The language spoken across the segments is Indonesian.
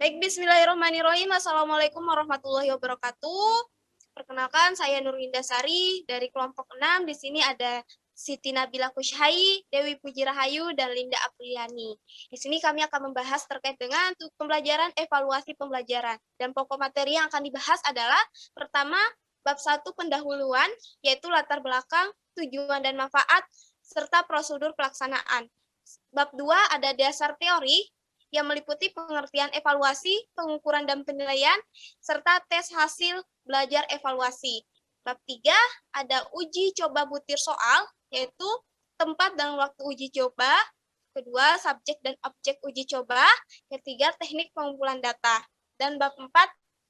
Baik, bismillahirrahmanirrahim. Assalamualaikum warahmatullahi wabarakatuh. Perkenalkan, saya Nurindasari dari kelompok 6. Di sini ada Siti Nabila Kusyai, Dewi Puji Rahayu, dan Linda Apriliani. Di sini kami akan membahas terkait dengan pembelajaran evaluasi pembelajaran. Dan pokok materi yang akan dibahas adalah pertama, bab 1 pendahuluan, yaitu latar belakang, tujuan dan manfaat, serta prosedur pelaksanaan. Bab 2 ada dasar teori, yang meliputi pengertian evaluasi, pengukuran dan penilaian, serta tes hasil belajar evaluasi. Bab 3 ada uji coba butir soal, yaitu tempat dan waktu uji coba. Kedua, subjek dan objek uji coba. Ketiga, teknik pengumpulan data. Dan bab 4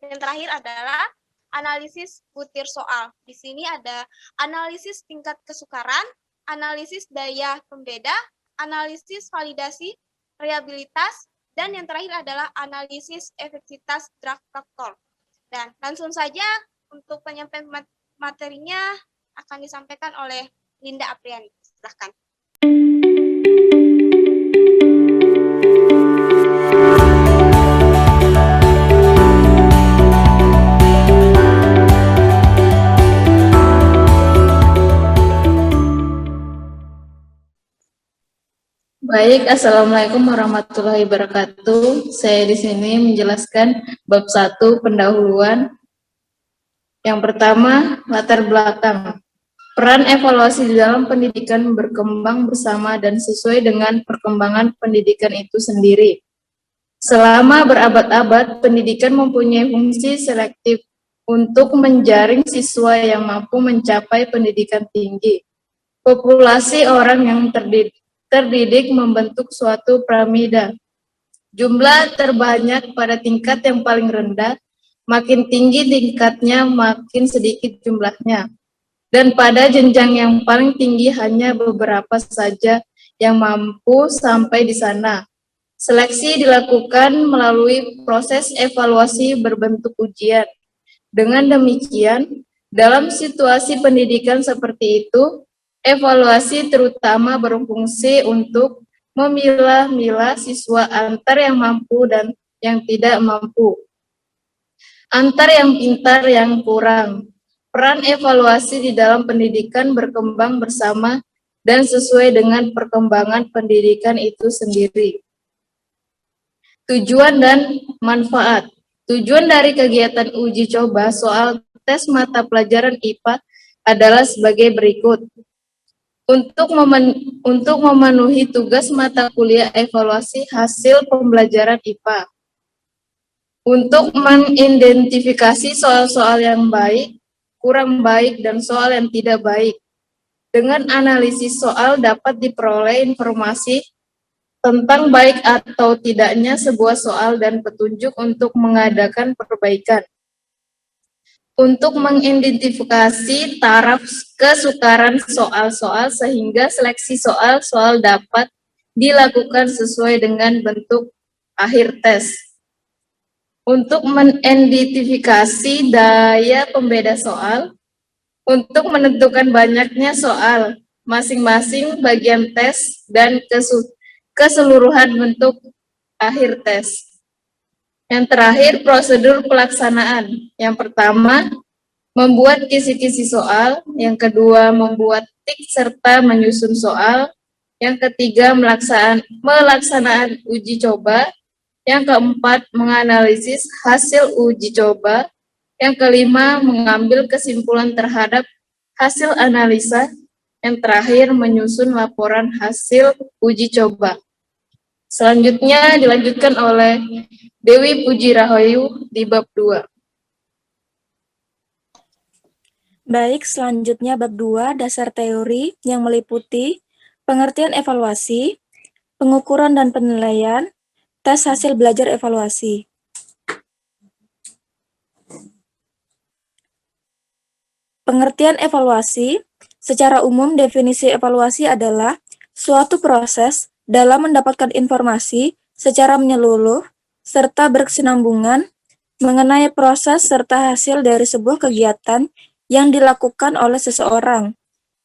yang terakhir adalah analisis butir soal. Di sini ada analisis tingkat kesukaran, analisis daya pembeda, analisis validasi, reliabilitas, dan yang terakhir adalah analisis efektivitas drug faktor. Dan langsung saja untuk penyampaian materinya akan disampaikan oleh Linda Apriliani. Silahkan. Baik, Assalamualaikum warahmatullahi wabarakatuh. Saya di sini menjelaskan bab 1 pendahuluan. Yang pertama, latar belakang. Peran evaluasi di dalam pendidikan berkembang bersama dan sesuai dengan perkembangan pendidikan itu sendiri. Selama berabad-abad, pendidikan mempunyai fungsi selektif untuk menjaring siswa yang mampu mencapai pendidikan tinggi. Populasi orang yang terdidik membentuk suatu piramida. Jumlah terbanyak pada tingkat yang paling rendah, makin tinggi tingkatnya, makin sedikit jumlahnya. Dan pada jenjang yang paling tinggi hanya beberapa saja yang mampu sampai di sana. Seleksi dilakukan melalui proses evaluasi berbentuk ujian. Dengan demikian, dalam situasi pendidikan seperti itu, evaluasi terutama berfungsi untuk memilah-milah siswa antar yang mampu dan yang tidak mampu, antar yang pintar yang kurang. Peran evaluasi di dalam pendidikan berkembang bersama dan sesuai dengan perkembangan pendidikan itu sendiri. Tujuan dan manfaat. Tujuan dari kegiatan uji coba soal tes mata pelajaran IPA adalah sebagai berikut. Untuk memenuhi tugas mata kuliah evaluasi hasil pembelajaran IPA. Untuk mengidentifikasi soal-soal yang baik, kurang baik, dan soal yang tidak baik. Dengan analisis soal dapat diperoleh informasi tentang baik atau tidaknya sebuah soal dan petunjuk untuk mengadakan perbaikan. Untuk mengidentifikasi taraf kesukaran soal-soal sehingga seleksi soal-soal dapat dilakukan sesuai dengan bentuk akhir tes. Untuk mengidentifikasi daya pembeda soal, untuk menentukan banyaknya soal, masing-masing bagian tes, dan keseluruhan bentuk akhir tes. Yang terakhir, prosedur pelaksanaan. Yang pertama, membuat kisi-kisi soal. Yang kedua, membuat tik serta menyusun soal. Yang ketiga, melaksanaan uji coba. Yang keempat, menganalisis hasil uji coba. Yang kelima, mengambil kesimpulan terhadap hasil analisa. Yang terakhir, menyusun laporan hasil uji coba. Selanjutnya dilanjutkan oleh Dewi Puji Rahayu di bab 2. Baik, selanjutnya bab 2, dasar teori yang meliputi pengertian evaluasi, pengukuran dan penilaian, tes hasil belajar evaluasi. Pengertian evaluasi, secara umum definisi evaluasi adalah suatu proses dalam mendapatkan informasi secara menyeluruh serta berkesinambungan mengenai proses serta hasil dari sebuah kegiatan yang dilakukan oleh seseorang,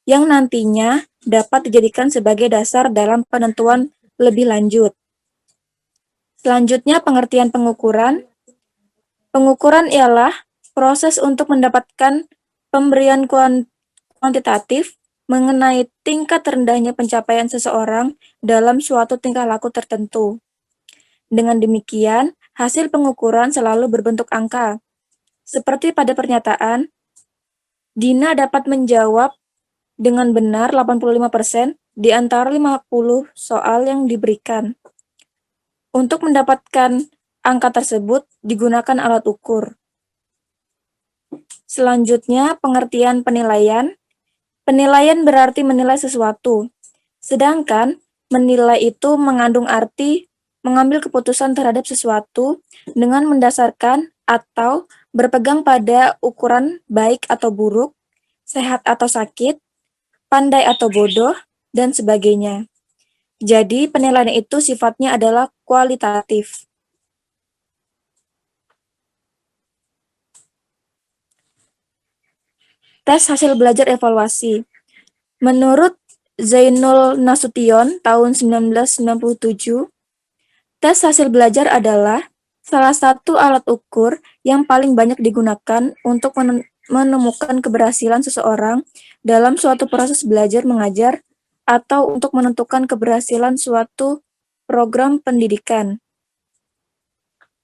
yang nantinya dapat dijadikan sebagai dasar dalam penentuan lebih lanjut. Selanjutnya, pengertian pengukuran. Pengukuran ialah proses untuk mendapatkan pemberian kuantitatif mengenai tingkat rendahnya pencapaian seseorang dalam suatu tingkah laku tertentu. Dengan demikian, hasil pengukuran selalu berbentuk angka. Seperti pada pernyataan, Dina dapat menjawab dengan benar 85% di antara 50 soal yang diberikan. Untuk mendapatkan angka tersebut digunakan alat ukur. Selanjutnya, pengertian penilaian. Penilaian berarti menilai sesuatu, sedangkan menilai itu mengandung arti mengambil keputusan terhadap sesuatu dengan mendasarkan atau berpegang pada ukuran baik atau buruk, sehat atau sakit, pandai atau bodoh, dan sebagainya. Jadi, penilaian itu sifatnya adalah kualitatif. Tes hasil belajar evaluasi. Menurut Zainul Nasution tahun 1997, tes hasil belajar adalah salah satu alat ukur yang paling banyak digunakan untuk menemukan keberhasilan seseorang dalam suatu proses belajar mengajar atau untuk menentukan keberhasilan suatu program pendidikan.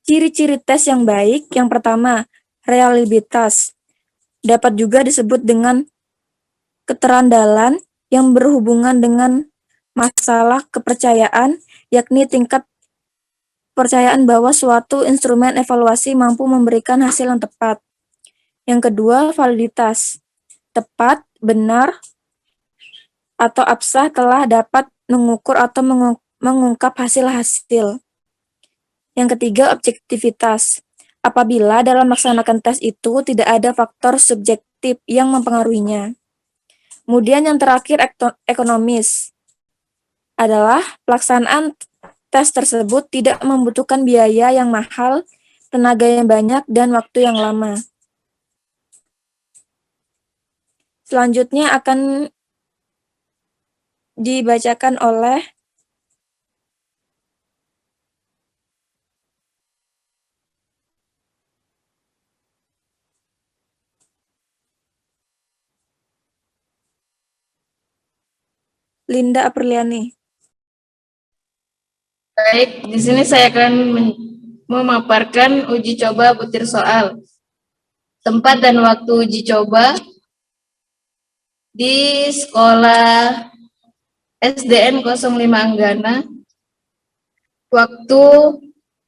Ciri-ciri tes yang baik, yang pertama, reliabilitas. Dapat juga disebut dengan keterandalan yang berhubungan dengan masalah kepercayaan, yakni tingkat kepercayaan bahwa suatu instrumen evaluasi mampu memberikan hasil yang tepat. Yang kedua, validitas. Tepat, benar, atau absah telah dapat mengukur atau mengungkap hasil-hasil. Yang ketiga, objektivitas. Apabila dalam melaksanakan tes itu tidak ada faktor subjektif yang mempengaruhinya. Kemudian yang terakhir, ekonomis. Adalah pelaksanaan tes tersebut tidak membutuhkan biaya yang mahal, tenaga yang banyak, dan waktu yang lama. Selanjutnya akan dibacakan oleh Linda Apriliani. Baik, di sini saya akan memaparkan uji coba butir soal. Tempat dan waktu uji coba di sekolah SDN 05 Anggana, waktu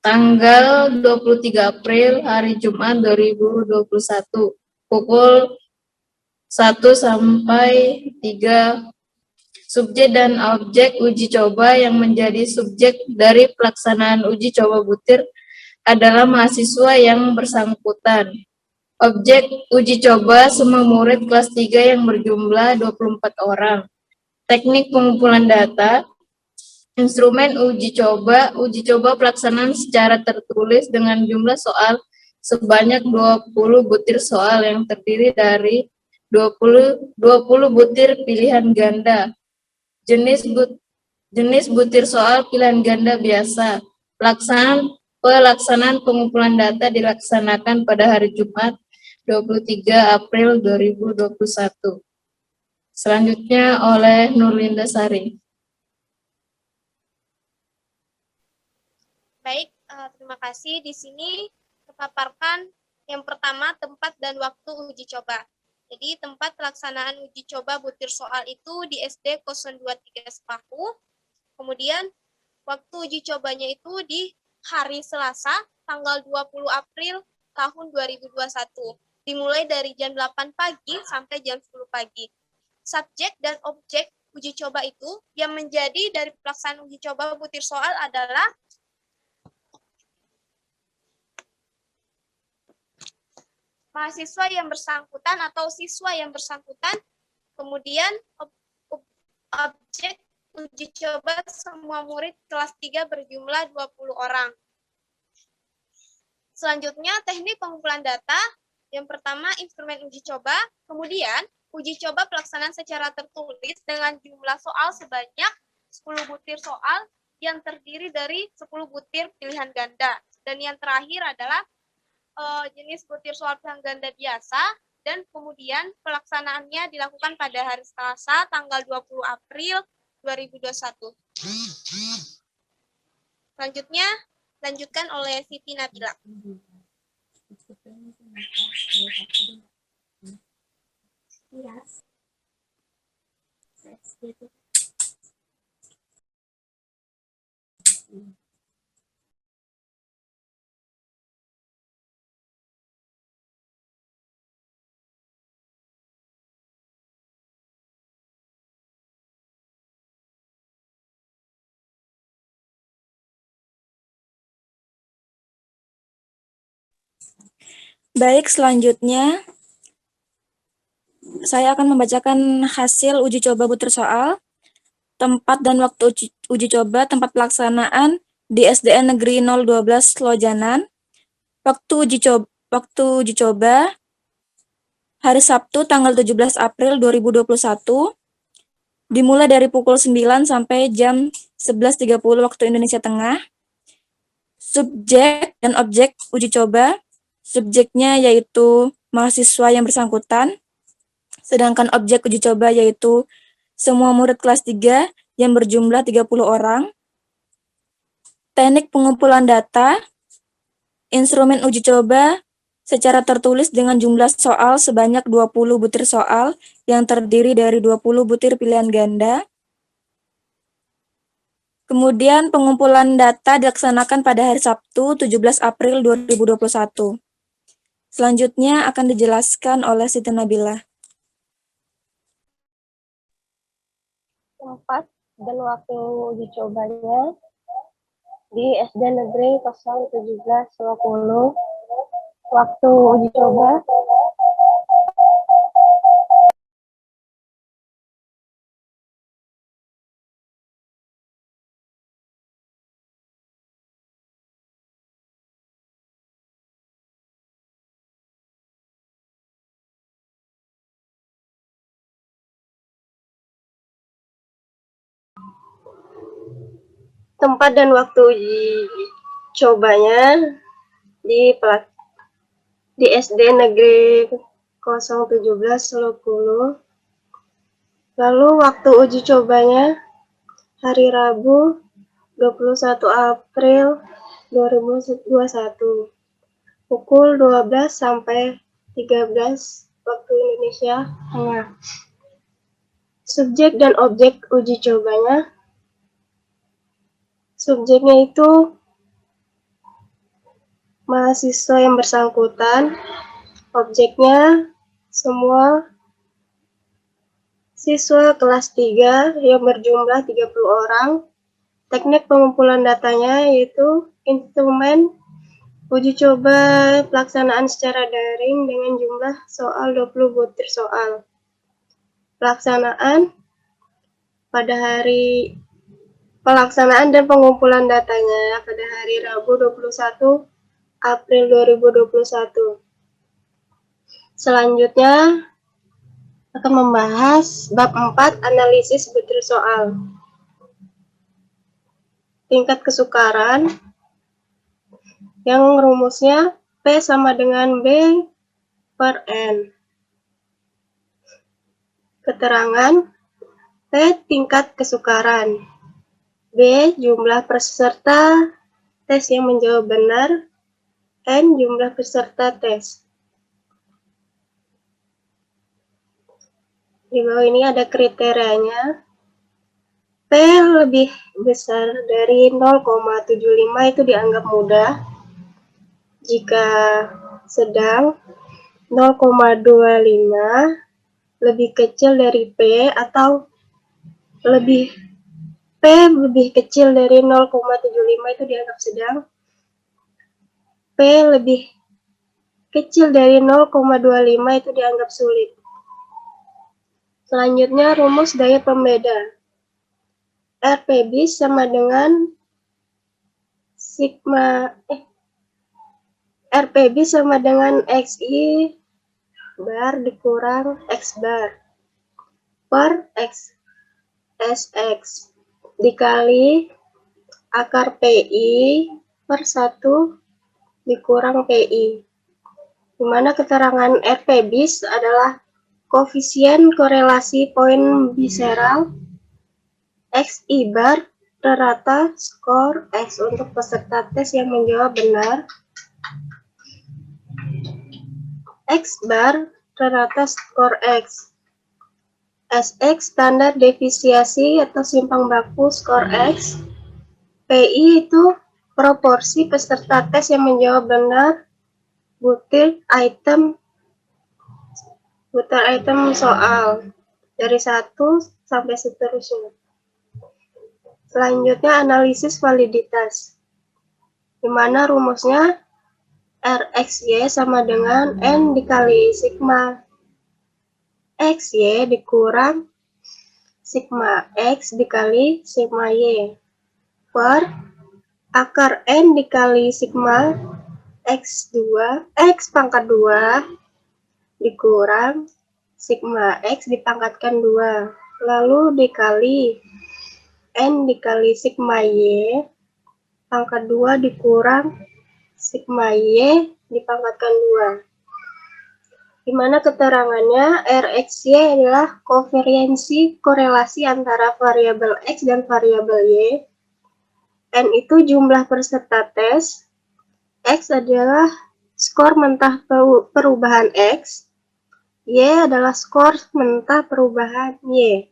tanggal 23 April hari Jumat 2021, pukul 1 sampai 3. Subjek dan objek uji coba yang menjadi subjek dari pelaksanaan uji coba butir adalah mahasiswa yang bersangkutan. Objek uji coba semua murid kelas 3 yang berjumlah 24 orang. Teknik pengumpulan data, instrumen uji coba pelaksanaan secara tertulis dengan jumlah soal sebanyak 20 butir soal yang terdiri dari 20 butir pilihan ganda. Jenis butir soal pilihan ganda biasa. Pelaksanaan pengumpulan data dilaksanakan pada hari Jumat 23 April 2021. Selanjutnya oleh Nurlinda Sari. Baik, terima kasih. Di sini terpaparkan yang pertama tempat dan waktu uji coba. Jadi tempat pelaksanaan uji coba butir soal itu di SD 023 Sepaku. Kemudian waktu uji cobanya itu di hari Selasa tanggal 20 April tahun 2021. Dimulai dari jam 8 pagi sampai jam 10 pagi. Subjek dan objek uji coba itu yang menjadi dari pelaksanaan uji coba butir soal adalah mahasiswa yang bersangkutan atau siswa yang bersangkutan, kemudian objek uji coba semua murid kelas 3 berjumlah 20 orang. Selanjutnya, teknik pengumpulan data. Yang pertama, instrumen uji coba. Kemudian, uji coba pelaksanaan secara tertulis dengan jumlah soal sebanyak 10 butir soal yang terdiri dari 10 butir pilihan ganda. Dan yang terakhir adalah jenis butir soal pilihan ganda biasa, dan kemudian pelaksanaannya dilakukan pada hari Selasa tanggal 20 April 2021. Selanjutnya, lanjutkan oleh Siti Nabila. Baik, selanjutnya saya akan membacakan hasil uji coba butir soal, tempat dan waktu uji coba, tempat pelaksanaan di SDN Negeri 012 Lojanan. Waktu uji coba hari Sabtu tanggal 17 April 2021, dimulai dari pukul 9 sampai jam 11.30 waktu Indonesia Tengah. Subjek dan objek uji coba, subjeknya yaitu mahasiswa yang bersangkutan, sedangkan objek uji coba yaitu semua murid kelas 3 yang berjumlah 30 orang. Teknik pengumpulan data, instrumen uji coba secara tertulis dengan jumlah soal sebanyak 20 butir soal yang terdiri dari 20 butir pilihan ganda. Kemudian pengumpulan data dilaksanakan pada hari Sabtu 17 April 2021. Selanjutnya akan dijelaskan oleh Siti Nabila. Tempat dan waktu uji cobanya di SD Negeri 017 Solo. Waktu uji coba tempat dan waktu uji cobanya di SD Negeri 017 Solo. Lalu waktu uji cobanya hari Rabu 21 April 2021 pukul 12 sampai 13 waktu Indonesia Tengah. Subjek dan objek uji cobanya. Subjeknya itu mahasiswa yang bersangkutan. Objeknya semua siswa kelas 3 yang berjumlah 30 orang. Teknik pengumpulan datanya yaitu instrumen uji coba pelaksanaan secara daring dengan jumlah soal 20 butir soal. Pelaksanaan pada hari pelaksanaan dan pengumpulan datanya pada hari Rabu 21 April 2021. Selanjutnya akan membahas bab 4 analisis butir soal. Tingkat kesukaran yang rumusnya P sama dengan B per N. Keterangan P tingkat kesukaran, B jumlah peserta tes yang menjawab benar, N jumlah peserta tes. Di bawah ini ada kriterianya. P lebih besar dari 0,75 itu dianggap mudah. Jika sedang 0,25 lebih kecil dari P atau P lebih kecil dari 0,75 itu dianggap sedang. P lebih kecil dari 0,25 itu dianggap sulit. Selanjutnya rumus daya pembeda. RPB sama dengan RPB sama dengan XI bar dikurang X bar per X SX dikali akar PI per 1 dikurang PI, di mana keterangan RP bis adalah koefisien korelasi poin biseral XI bar rata skor X untuk peserta tes yang menjawab benar, X bar rata skor X, SX standar deviasi atau simpang baku skor X, PI itu proporsi peserta tes yang menjawab benar, butir item soal dari 1 sampai seterusnya. Selanjutnya analisis validitas, di mana rumusnya RXY sama dengan N dikali sigma XY dikurang sigma X dikali sigma Y per akar N dikali sigma X2 X pangkat 2 dikurang sigma X dipangkatkan 2, lalu dikali N dikali sigma Y pangkat 2 dikurang sigma Y dipangkatkan 2, di mana keterangannya RXY adalah koefisiensi korelasi antara variabel X dan variabel Y, N itu jumlah peserta tes, X adalah skor mentah perubahan X, Y adalah skor mentah perubahan Y.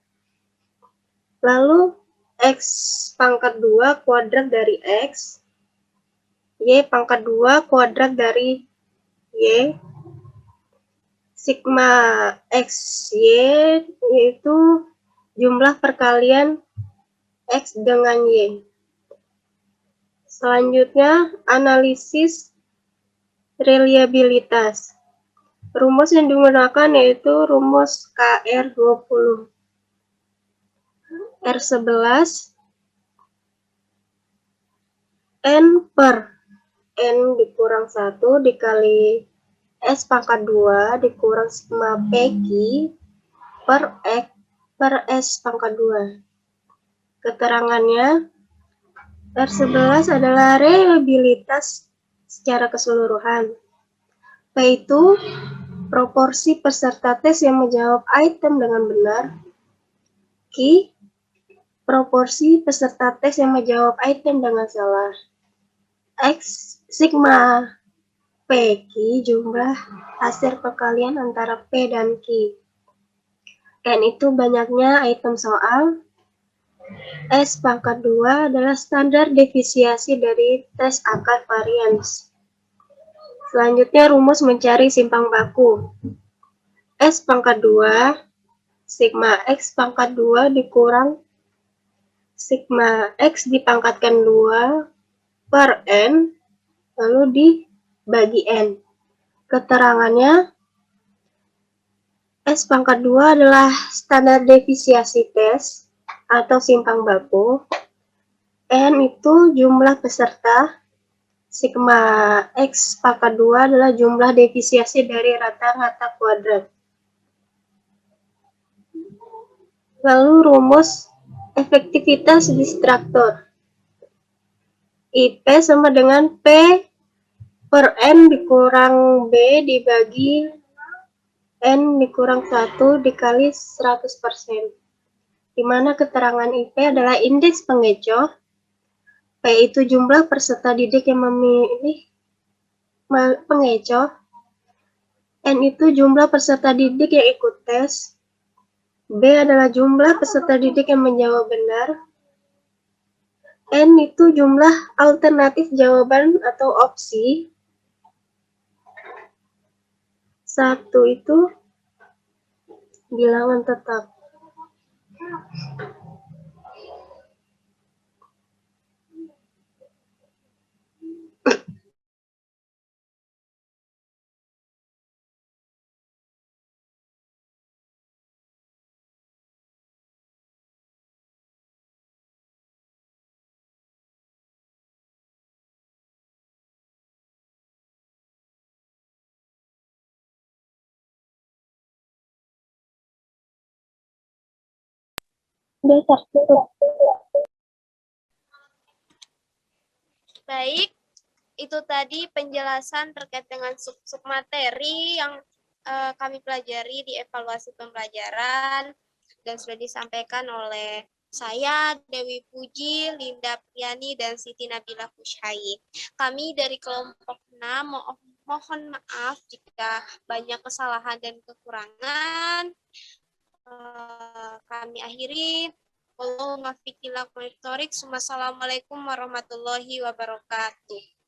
Lalu X pangkat 2 kuadrat dari X, Y pangkat 2 kuadrat dari Y, sigma XY yaitu jumlah perkalian X dengan Y. Selanjutnya, analisis reliabilitas. Rumus yang digunakan yaitu rumus KR20. R11 N per N dikurang 1 dikali S pangkat 2 dikurang sigma PQ per X per S pangkat 2. Keterangannya, R11 adalah reliabilitas secara keseluruhan. P itu proporsi peserta tes yang menjawab item dengan benar. Q proporsi peserta tes yang menjawab item dengan salah. X sigma PQ jumlah hasil perkalian antara P dan Q. N itu banyaknya item soal. S pangkat 2 adalah standar deviasi dari tes akar varians. Selanjutnya rumus mencari simpang baku. S pangkat 2 sigma X pangkat 2 dikurang sigma X dipangkatkan 2 per N lalu dibagi N. Keterangannya, S pangkat 2 adalah standar deviasi tes atau simpang baku. N itu jumlah peserta, sigma X pangkat 2 adalah jumlah deviasi dari rata-rata kuadrat. Lalu rumus efektivitas distraktor. IP sama dengan P per N dikurang B dibagi N dikurang 1 dikali 100%. Di mana keterangan IP adalah indeks pengecoh. P itu jumlah peserta didik yang memilih pengecoh. N itu jumlah peserta didik yang ikut tes. B adalah jumlah peserta didik yang menjawab benar. N itu jumlah alternatif jawaban atau opsi. 1 itu bilangan tetap. Udah tertutup. Baik, itu tadi penjelasan terkait dengan sub-sub materi yang kami pelajari di evaluasi pembelajaran dan sudah disampaikan oleh saya, Dewi Puji, Linda Priani, dan Siti Nabila Kushai. Kami dari kelompok 6 mohon maaf jika banyak kesalahan dan kekurangan. Kami akhiri. Wassalamualaikum warahmatullahi wabarakatuh.